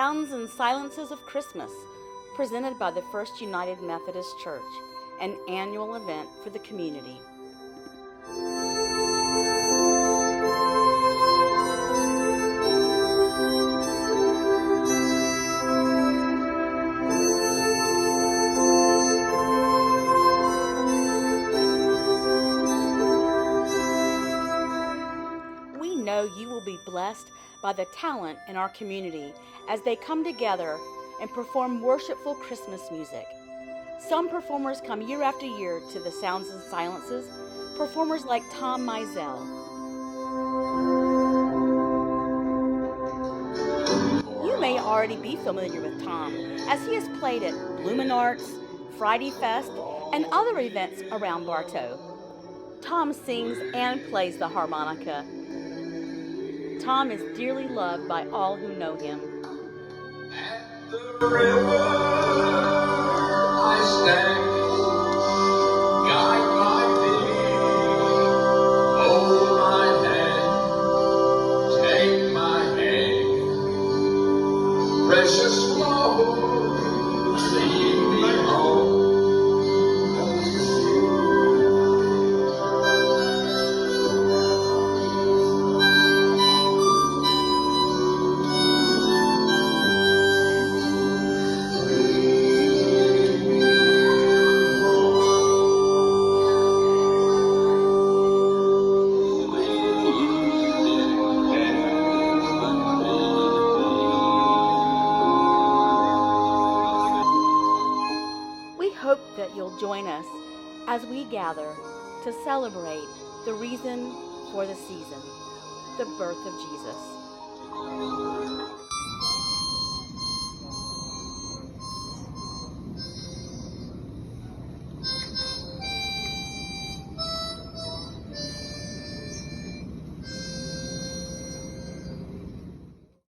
Sounds and Silences of Christmas, presented by the First United Methodist Church, an annual event for the community. We know you will be blessed by the talent in our community as they come together and perform worshipful Christmas music. Some performers come year after year to the Sounds and Silences, performers like Tom Mizell. You may already be familiar with Tom, as he has played at Bloomin Arts, Friday Fest, and other events around Bartow. Tom sings and plays the harmonica. Tom is dearly loved by all who know him. At the river I stand, guide my feet, hold my hand, take my hand, precious Lord, lead me home. We hope that you'll join us as we gather to celebrate the reason for the season, the birth of Jesus.